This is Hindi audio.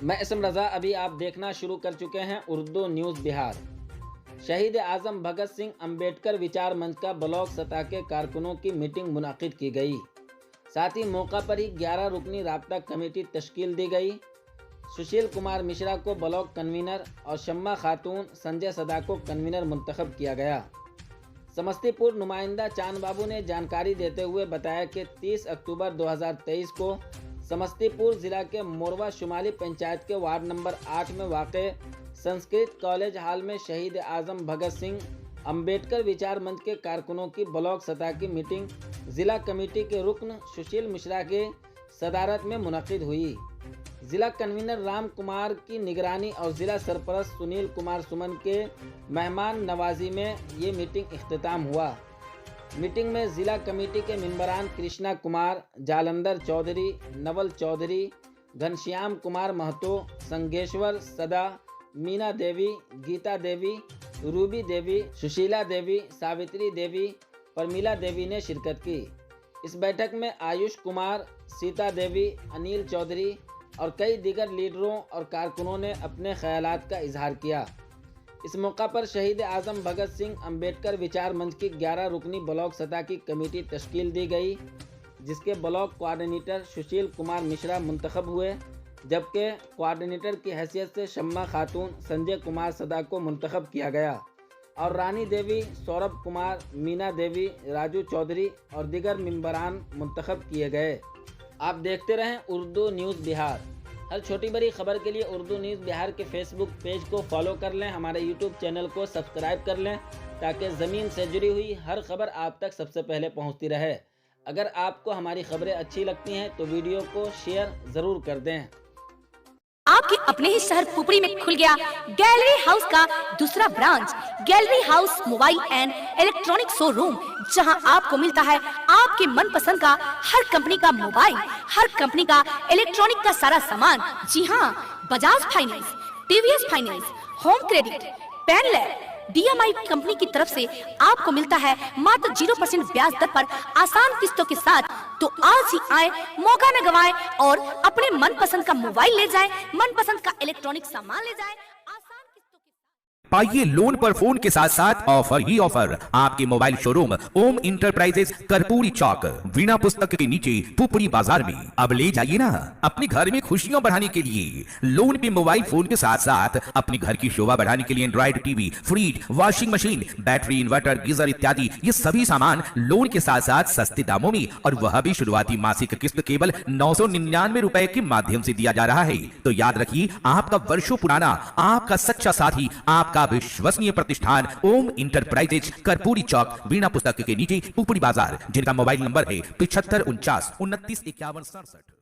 मैं इसम रज़ा। अभी आप देखना शुरू कर चुके हैं उर्दू न्यूज़ बिहार। शहीद आज़म भगत सिंह अम्बेडकर विचार मंच का ब्लॉक सतह के कारकुनों की मीटिंग मुनाकिद की गई। साथ ही मौका पर ही 11 रुकनी राब्ता कमेटी तश्कील दी गई। सुशील कुमार मिश्रा को ब्लॉक कन्वीनर और शम्मा खातून संजय सदा को कन्वीनर मुंतखब किया गया। समस्तीपुर नुमाइंदा चांद बाबू ने जानकारी देते हुए बताया कि 30 अक्टूबर 2023 को समस्तीपुर जिला के मोरवा शुमाली पंचायत के वार्ड नंबर 8 में वाक़े संस्कृत कॉलेज हॉल में शहीद आज़म भगत सिंह अम्बेडकर विचार मंच के कारकुनों की ब्लॉक सतह की मीटिंग जिला कमेटी के रुकन सुशील मिश्रा के सदारत में मुनक़िद हुई। जिला कन्वीनर राम कुमार की निगरानी और जिला सरपरस्त सुनील कुमार सुमन के मेहमान नवाजी में ये मीटिंग इख्तिताम हुआ। मीटिंग में जिला कमेटी के मेंबरान कृष्णा कुमार, जालंधर चौधरी, नवल चौधरी, घनश्याम कुमार महतो, संगेश्वर सदा, मीना देवी, गीता देवी, रूबी देवी, सुशीला देवी, सावित्री देवी, परमिला देवी ने शिरकत की। इस बैठक में आयुष कुमार, सीता देवी, अनिल चौधरी और कई दीगर लीडरों और कारकुनों ने अपने ख्यालात का इजहार किया। इस मौका पर शहीद आज़म भगत सिंह अम्बेडकर विचार मंच की 11 रुकनी ब्लॉक सतह की कमेटी तश्कील दी गई, जिसके ब्लॉक कोऑर्डिनेटर सुशील कुमार मिश्रा मुंतखब हुए, जबकि कोऑर्डिनेटर की हैसियत से शम्मा खातून संजय कुमार सदा को मुंतखब किया गया और रानी देवी, सौरभ कुमार, मीना देवी, राजू चौधरी और दीगर मेंबरान मुंतखब किए गए। आप देखते रहें उर्दू न्यूज़ बिहार। हर छोटी बड़ी खबर के लिए उर्दू न्यूज़ बिहार के फेसबुक पेज को फॉलो कर लें, हमारे यूट्यूब चैनल को सब्सक्राइब कर लें ताकि ज़मीन से जुड़ी हुई हर खबर आप तक सबसे पहले पहुंचती रहे। अगर आपको हमारी खबरें अच्छी लगती हैं तो वीडियो को शेयर ज़रूर कर दें। आपके अपने ही शहर पुपरी में खुल गया गैलरी हाउस का दूसरा branch, gallery house mobile and electronic showroom, जहां आपको मिलता है आपके मनपसंद का हर कंपनी का मोबाइल, हर कंपनी का इलेक्ट्रॉनिक का सारा सामान। जी हां, Bajaj finance, TVS finance, home credit, पेनलैब, DMI कंपनी की तरफ से आपको मिलता है मात्र 0% ब्याज दर पर आसान किस्तों के साथ। तो आज ही आए, मौका न गवाएं और अपने मनपसंद का मोबाइल ले जाएं, मनपसंद का इलेक्ट्रॉनिक सामान ले जाएं। पाइए लोन पर फोन के साथ साथ ऑफर ही ऑफर। आपके मोबाइल शोरूम ओम इंटरप्राइजेस कर्पूरी चौक वीणा पुस्तक के नीचे पुपरी बाजार में। अब ले जाइए ना अपने घर में खुशियां बढ़ाने के लिए। लोन पे मोबाइल फोन के साथ साथ अपने घर की शोभा बढ़ाने के लिए Android TV, fridge, washing machine, battery, inverter, geyser इत्यादि ये सभी सामान लोन के साथ साथ सस्ते दामों में, और वह भी शुरुआती मासिक किस्त केवल 999 रुपए के माध्यम से दिया जा रहा है। तो याद रखिए, आपका वर्षों पुराना, आपका सच्चा साथी, आपका विश्वसनीय प्रतिष्ठान ओम इंटरप्राइजेज कर्पूरी चौक वीणा पुस्तक के नीचे पुपरी बाजार, जिनका मोबाइल नंबर है 7549 29 51 67।